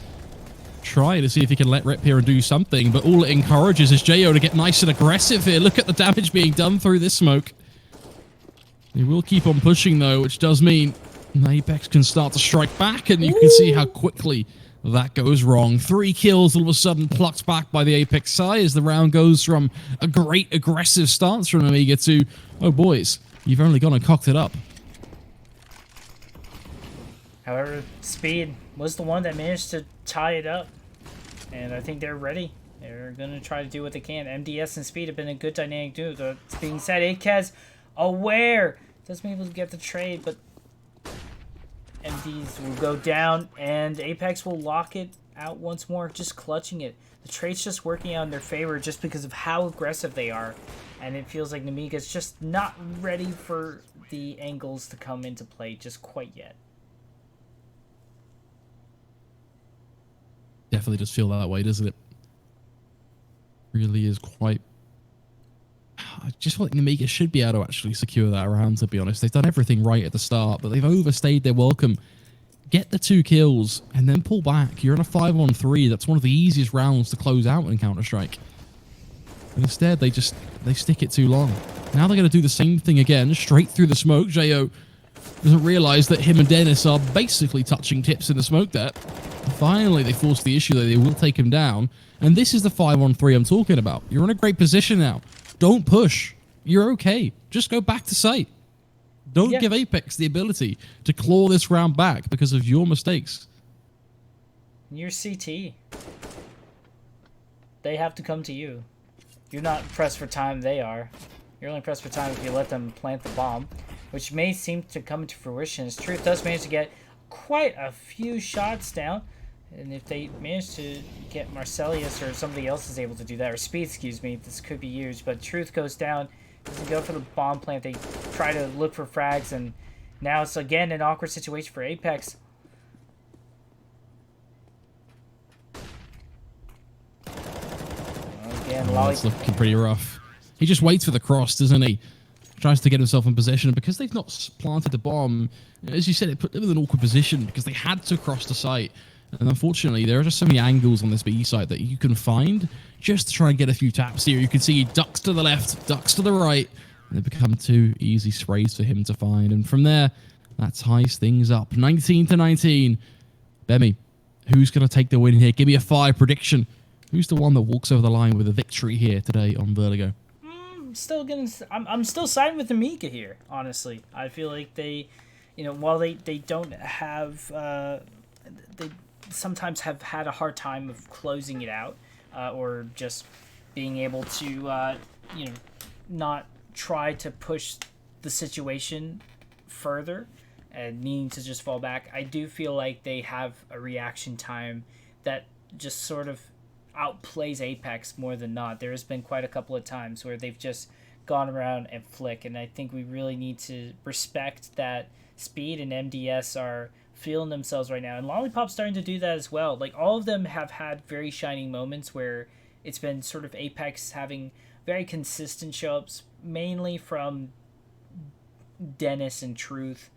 trying to see if he can let rip here and do something, but all it encourages is Jo to get nice and aggressive here. Look at the damage being done through this smoke. He will keep on pushing though, which does mean Apeks can start to strike back, and you can see how quickly that goes wrong. 3 kills all of a sudden plucked back by the Apeks side as the round goes from a great aggressive stance from Nemiga to, oh boys, you've only gone and cocked it up. However, Speed was the one that managed to tie it up, and I think they're ready. They're going to try to do what they can. MDS and Speed have been a good dynamic duo. That being said, Akaz aware doesn't be able to get the trade, but MDs will go down, and Apeks will lock it out once more, just clutching it. The trade's just working out in their favor just because of how aggressive they are, and it feels like Nemiga's just not ready for the angles to come into play just quite yet. Definitely does feel that way, doesn't it? Really is quite... I just feel like Nemiga should be able to actually secure that round, to be honest. They've done everything right at the start, but they've overstayed their welcome. Get the 2 kills and then pull back. You're in a 5-on-3. That's one of the easiest rounds to close out in Counter-Strike. And instead, they stick it too long. Now they're going to do the same thing again, straight through the smoke. Jo doesn't realize that him and Dennis are basically touching tips in the smoke there. Finally, they force the issue that they will take him down. And this is the 5-on-3 I'm talking about. You're in a great position now. Don't push. You're okay. Just go back to site. Don't give Apeks the ability to claw this round back because of your mistakes. You're CT. They have to come to you. You're not pressed for time, they are. You're only pressed for time if you let them plant the bomb, which may seem to come to fruition. As Truth does manage to get quite a few shots down, and if they manage to get Marcelius or somebody else is able to do that, or Speed, excuse me, this could be huge. But Truth goes down, doesn't go for the bomb plant. They try to look for frags, and now it's again an awkward situation for Apeks. Again, It's looking pretty rough. He just waits for the cross, doesn't he? Tries to get himself in position, and because they've not planted the bomb, as you said, it put them in an awkward position because they had to cross the site. And unfortunately, there are just so many angles on this B site that you can find just to try and get a few taps here. You can see he ducks to the left, ducks to the right, and they become 2 easy sprays for him to find. And from there, that ties things up. 19-19. Bemi, who's going to take the win here? Give me a 5 prediction. Who's the one that walks over the line with a victory here today on Vertigo? I'm still siding with Nemiga here, honestly. I feel like they, while they don't have, they sometimes have had a hard time of closing it out, or just being able to, not try to push the situation further and needing to just fall back. I do feel like they have a reaction time that just sort of outplays Apeks more than not. There has been quite a couple of times where they've just gone around and flick, and I think we really need to respect that Speed and MDS are feeling themselves right now, and Lollipop's starting to do that as well. Like, all of them have had very shining moments where it's been sort of Apeks having very consistent show-ups, mainly from Dennis and Truth.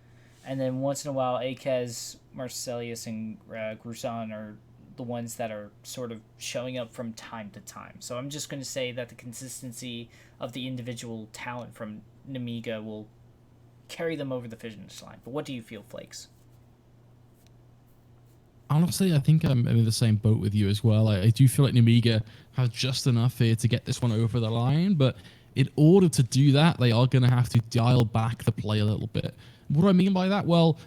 And then once in a while, Akez, Marcelius, and Gruson are the ones that are sort of showing up from time to time. So I'm just going to say that the consistency of the individual talent from Nemiga will carry them over the finish line. But what do you feel, Flakes? Honestly, I think I'm in the same boat with you as well. I do feel like Nemiga has just enough here to get this one over the line, but in order to do that, they are going to have to dial back the play a little bit. What do I mean by that? Well,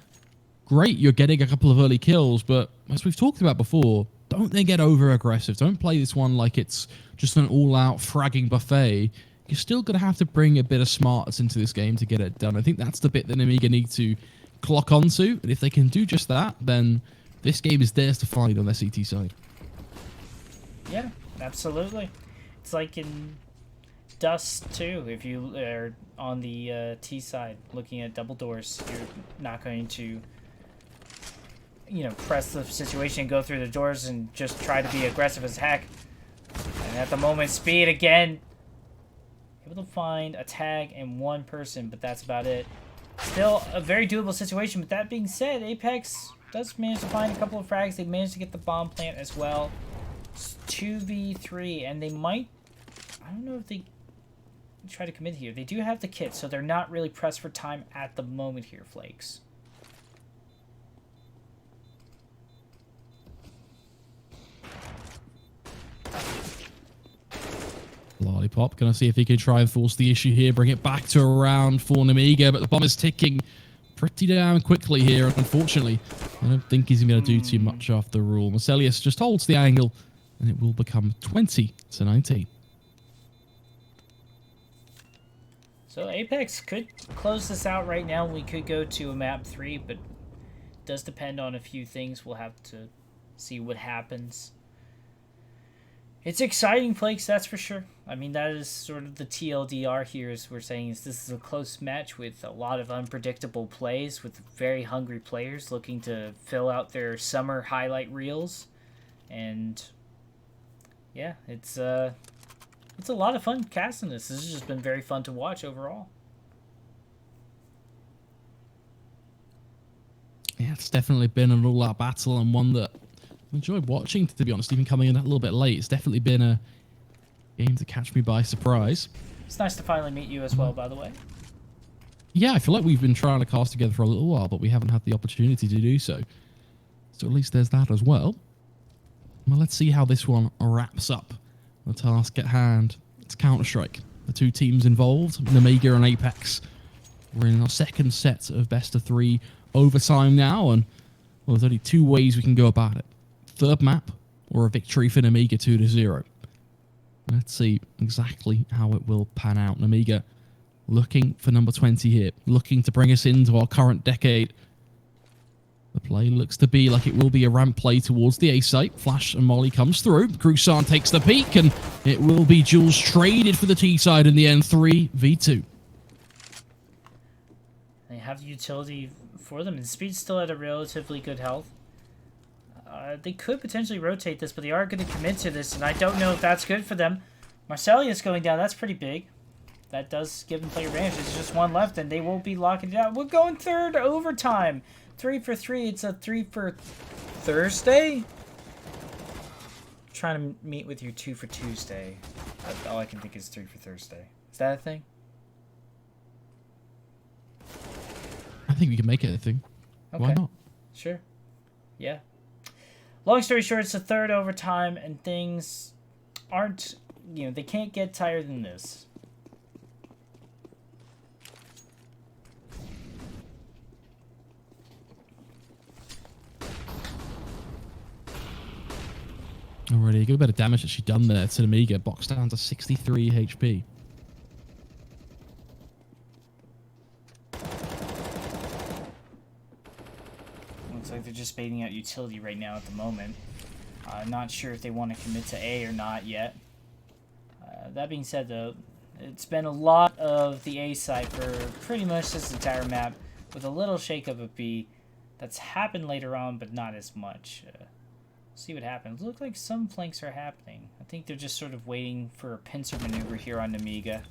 great, you're getting a couple of early kills, but as we've talked about before, don't then get over aggressive. Don't play this one like it's just an all-out fragging buffet. You're still going to have to bring a bit of smarts into this game to get it done. I think that's the bit that Nemiga need to clock onto, and if they can do just that, then this game is theirs to find on their CT side. Yeah, absolutely. It's like in Dust too. If you are on the T side looking at double doors, you're not going to, press the situation and go through the doors and just try to be aggressive as heck. And at the moment, Speed again able to find a tag and one person, but that's about it. Still a very doable situation. But that being said, Apeks does manage to find a couple of frags. They managed to get the bomb plant as well. It's 2v3, and they might, I don't know if they try to commit here. They do have the kit, so they're not really pressed for time at the moment here, Flakes. Lollipop gonna see if he can try and force the issue here, bring it back to around for Nemiga, but the bomb is ticking pretty damn quickly here. Unfortunately, I don't think he's gonna do too much after all. Marcelius just holds the angle, and it will become 20-19. So Apeks could close this out right now. We could go to a map 3, but it does depend on a few things. We'll have to see what happens. It's exciting, Flakes, that's for sure. I mean, that is sort of the TLDR here, as we're saying, is this is a close match with a lot of unpredictable plays, with very hungry players looking to fill out their summer highlight reels. And yeah, it's a lot of fun casting this. This has just been very fun to watch overall. Yeah, it's definitely been an all-out battle, and one that I enjoyed watching, to be honest, even coming in a little bit late. It's definitely been a game to catch me by surprise. It's nice to finally meet you as well, by the way. Yeah, I feel like we've been trying to cast together for a little while, but we haven't had the opportunity to do so. So at least there's that as well. Well, let's see how this one wraps up. The task at hand, it's Counter-Strike. The two teams involved, Nemiga and Apeks. We're in our second set of best of 3 overtime now, and well, there's only 2 ways we can go about it. Third map, or a victory for Nemiga 2-0. Let's see exactly how it will pan out. Nemiga looking for number 20 here, looking to bring us into our current decade. The play looks to be like it will be a ramp play towards the A site. Flash and Molly comes through. Gruson takes the peak, and it will be Jules traded for the T side in the end, 3v2. They have the utility for them, and Speed's still at a relatively good health. They could potentially rotate this, but they are going to commit to this, and I don't know if that's good for them. Marcelius going down, that's pretty big. That does give them player advantage. There's just one left, and they won't be locking it out. We're going third overtime. 3 for 3. It's a 3 for Thursday? Trying to meet with you 2 for Tuesday. All I can think is 3 for Thursday. Is that a thing? I think we can make it a thing. Okay. Why not? Sure. Yeah. Long story short, it's a third overtime, and things aren't, they can't get tighter than this. Already a good bit of damage that she's done there to Nemiga. Box down to 63 HP. Looks like they're just baiting out utility right now at the moment. Not sure if they want to commit to A or not yet. That being said, though, it's been a lot of the A side for pretty much this entire map, with a little shakeup of B. That's happened later on, but not as much. See what happens. Look like some flanks are happening. I think they're just sort of waiting for a pincer maneuver here on Nemiga.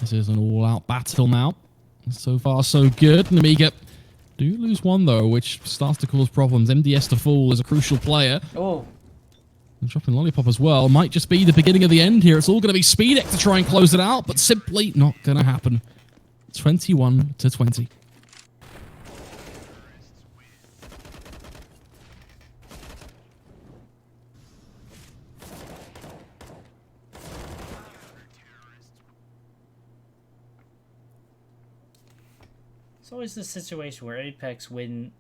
This is an all-out battle now. So far, so good. Nemiga do lose one, though, which starts to cause problems. MDS to fall is a crucial player. Oh. And dropping Lollipop as well. Might just be the beginning of the end here. It's all going to be Speedek to try and close it out, but simply not going to happen. 21-20. It's always the situation where Apeks win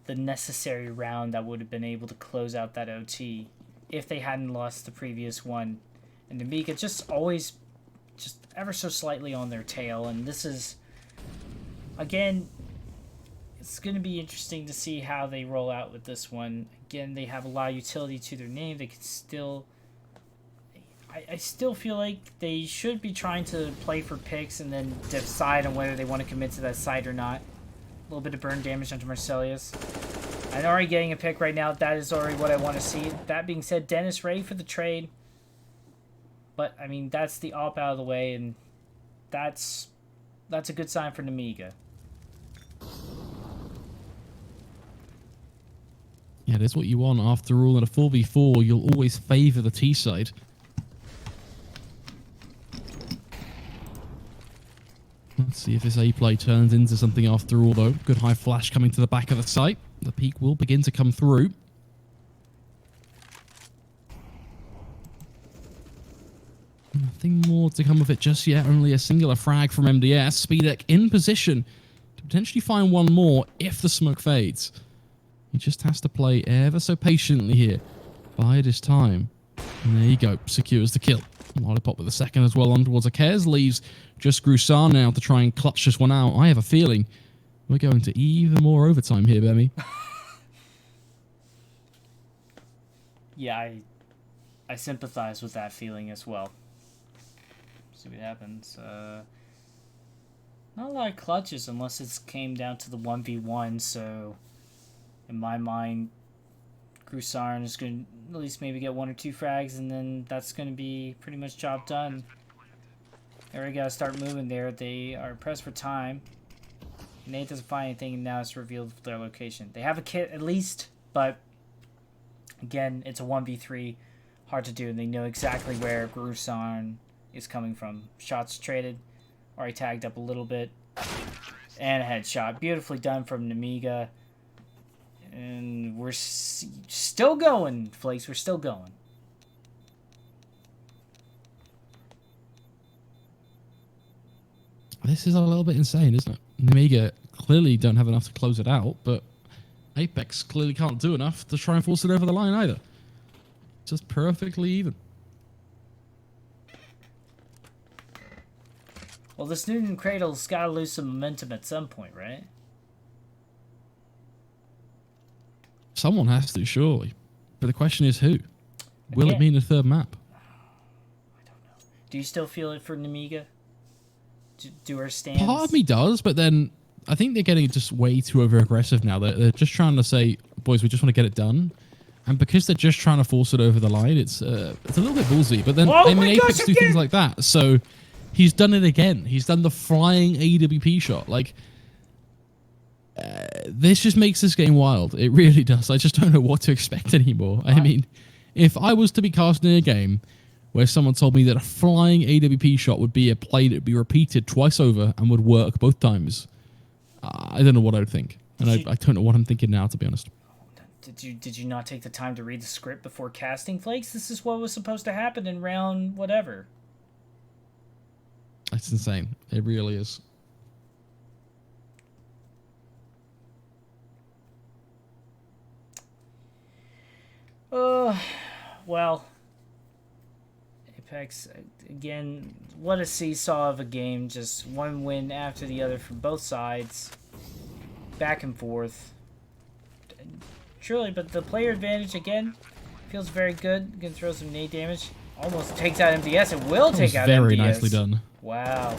the necessary round that would have been able to close out that OT if they hadn't lost the previous one. And Nemiga just always just ever so slightly on their tail. And this is, again, it's going to be interesting to see how they roll out with this one. Again, they have a lot of utility to their name. They could still... I still feel like they should be trying to play for picks and then decide on whether they want to commit to that side or not. A little bit of burn damage onto Marcelius. I'm already getting a pick right now. That is already what I want to see. That being said, Dennis ready for the trade. But, I mean, that's the op out of the way, and that's a good sign for Nemiga. Yeah, that's what you want. After all, in a 4v4, you'll always favor the T side. Let's see if this A play turns into something after all, though. Good high flash coming to the back of the site. The peak will begin to come through. Nothing more to come of it just yet. Only a singular frag from MDS. Speedek in position to potentially find one more if the smoke fades. He just has to play ever so patiently here. Bide his time. And there you go. Secures the kill. Lollipop with a second as well on towards Apeks. Leaves just Grusar now to try and clutch this one out. I have a feeling we're going to even more overtime here, Bemi. Yeah, I sympathize with that feeling as well. See what happens. Not a lot of clutches unless it came down to the 1v1, so in my mind, Grusarn is going to at least maybe get 1 or 2 frags, and then that's going to be pretty much job done. There we go, start moving there. They are pressed for time. Nate doesn't find anything, and now it's revealed their location. They have a kit at least, but again, it's a 1v3. Hard to do, and they know exactly where Grusarn is coming from. Shots traded. Already tagged up a little bit. And a headshot. Beautifully done from Nemiga. And we're still going, Flakes. We're still going. This is a little bit insane, isn't it? Nemiga clearly don't have enough to close it out, but Apeks clearly can't do enough to try and force it over the line either. Just perfectly even. Well, this Newton Cradle's got to lose some momentum at some point, right? Someone has to, surely. But the question is who? Will it mean a third map? I don't know. Do you still feel it for Nemiga? Do her stands? Part of me does, but then I think they're getting just way too over-aggressive now. They're just trying to say, boys, we just want to get it done. And because they're just trying to force it over the line, it's a little bit ballsy. But then, I mean, Apeks do things like that. So he's done it again. He's done the flying AWP shot. Like, this just makes this game wild. It really does. I just don't know what to expect anymore. I mean, if I was to be casting a game where someone told me that a flying AWP shot would be a play that would be repeated twice over and would work both times, I don't know what I would think. And I don't know what I'm thinking now, to be honest. Did you not take the time to read the script before casting, Flakes? This is what was supposed to happen in round whatever. It's insane. It really is. Well, Apeks, again, what a seesaw of a game. Just one win after the other from both sides. Back and forth. Truly, but the player advantage, again, feels very good. Can throw some nade damage. Almost takes out MDS. It will take out MDS. Very nicely done. Wow.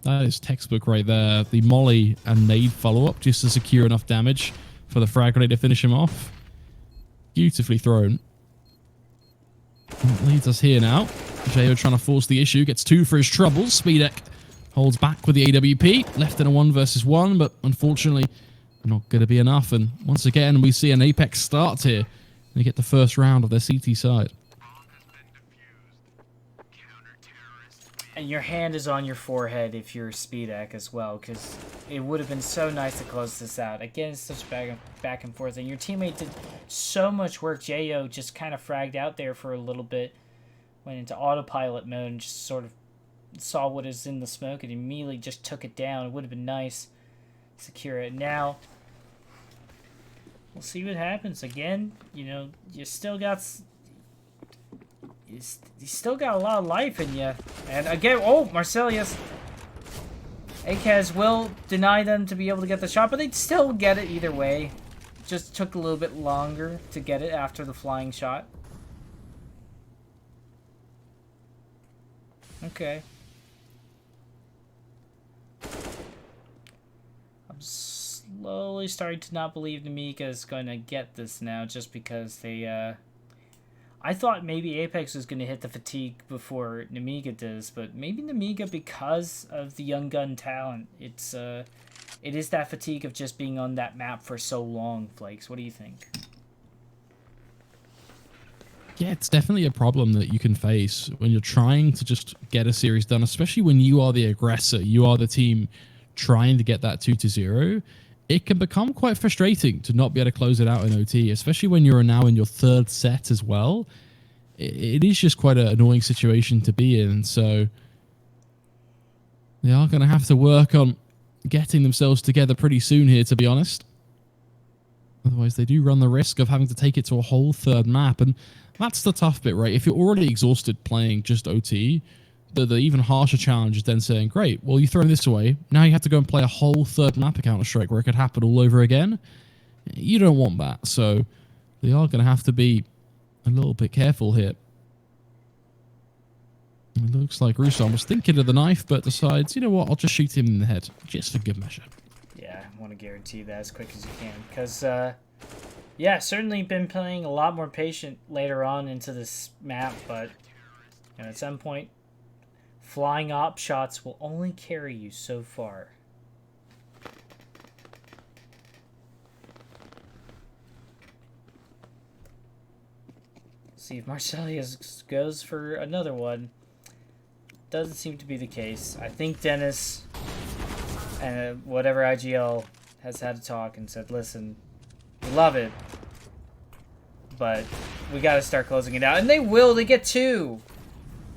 That is textbook right there. The molly and nade follow-up just to secure enough damage for the frag grenade to finish him off. Beautifully thrown. That leads us here now. Jo trying to force the issue, gets 2 for his troubles. Speedek holds back with the AWP, left in a 1 versus 1, but unfortunately not going to be enough. And once again, we see an Apeks start here. They get the first round of their CT side. And your hand is on your forehead if you're Speedek as well, because it would have been so nice to close this out. Again, it's such back and forth, and your teammate did so much work. Jo just kind of fragged out there for a little bit, went into autopilot mode and just sort of saw what is in the smoke and immediately just took it down. It would have been nice to secure it. Now, we'll see what happens. Again, you know, you still got a lot of life in you. And again, oh, Marcelius. Akez will deny them to be able to get the shot, but they'd still get it either way. Just took a little bit longer to get it after the flying shot. Okay. I'm slowly starting to not believe Nemiga is going to get this now, just because they, I thought maybe Apeks was going to hit the fatigue before Nemiga does, but maybe Nemiga, because of the young gun talent, it is that fatigue of just being on that map for so long. Flakes, what do you think? Yeah, it's definitely a problem that you can face when you're trying to just get a series done, especially when you are the aggressor, you are the team trying to get that 2-0. It can become quite frustrating to not be able to close it out in OT, especially when you're now in your 3rd set as well. It is just quite an annoying situation to be in, so they are going to have to work on getting themselves together pretty soon here, to be honest. Otherwise, they do run the risk of having to take it to a whole 3rd map, and that's the tough bit, right? If you're already exhausted playing just OT, the even harsher challenge is then saying, great, well, you throw this away. Now you have to go and play a whole 3rd map of Counter-Strike where it could happen all over again. You don't want that, so they are going to have to be a little bit careful here. It looks like Ruslan was thinking of the knife, but decides, you know what, I'll just shoot him in the head, just for good measure. Yeah, I want to guarantee that as quick as you can, because, yeah, certainly been playing a lot more patient later on into this map, but you know, at some point, flying op shots will only carry you so far. See if Marcelius goes for another one. Doesn't seem to be the case. I think Dennis and whatever IGL has had a talk and said, listen, we love it, but we got to start closing it out. And they will. They get 2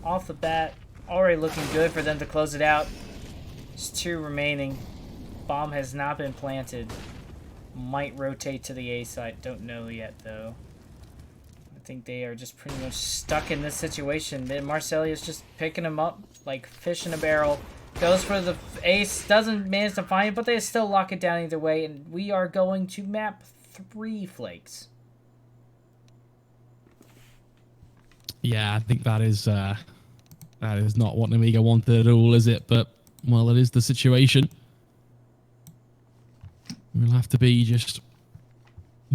off the bat. Already looking good for them to close it out. Just 2 remaining. Bomb has not been planted. Might rotate to the A site. Don't know yet, though. I think they are just pretty much stuck in this situation. Then Marcelius just picking them up like fish in a barrel. Goes for the ace. Doesn't manage to find it, but they still lock it down either way. And we are going to map 3, Flakes. Yeah, I think that is not what Nemiga wanted at all, is it? But, well, it is the situation. We'll have to be just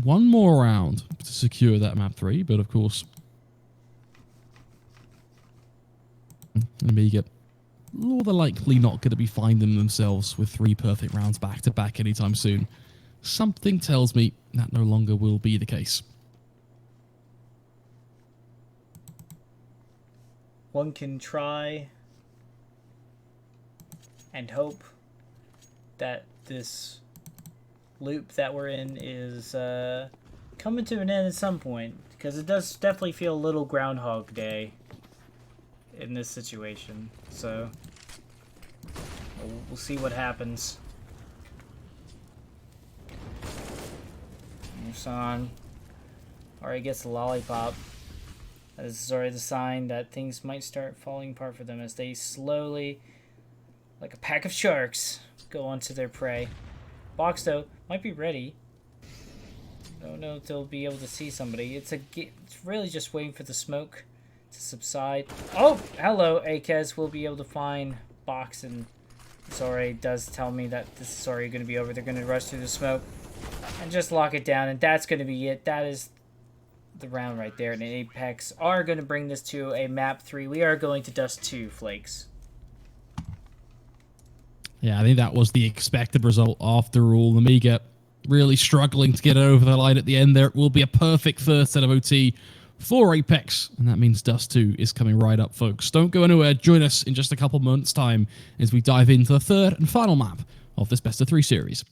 one more round to secure that map 3, but of course, Nemiga more than likely not going to be finding themselves with 3 perfect rounds back-to-back anytime soon. Something tells me that no longer will be the case. One can try and hope that this loop that we're in is coming to an end at some point, because it does definitely feel a little Groundhog Day in this situation. So we'll see what happens. Musan already gets the lollipop. This is already the sign that things might start falling apart for them as they slowly, like a pack of sharks, go onto their prey. Box, though, might be ready. Don't know if they'll be able to see somebody. It's really just waiting for the smoke to subside. Oh, hello, Akez. We'll be able to find Box, and this already does tell me that this is already going to be over. They're going to rush through the smoke and just lock it down, and that's going to be it. That is the round right there. And Apeks are going to bring this to a map 3. We are going to Dust 2, Flakes. Yeah, I think that was the expected result after all. Nemiga really struggling to get over the line at the end there. It will be a perfect first set of OT for Apeks, and that means Dust 2 is coming right up, folks. Don't go anywhere. Join us in just a couple months' time as we dive into the third and final map of this best of 3 series.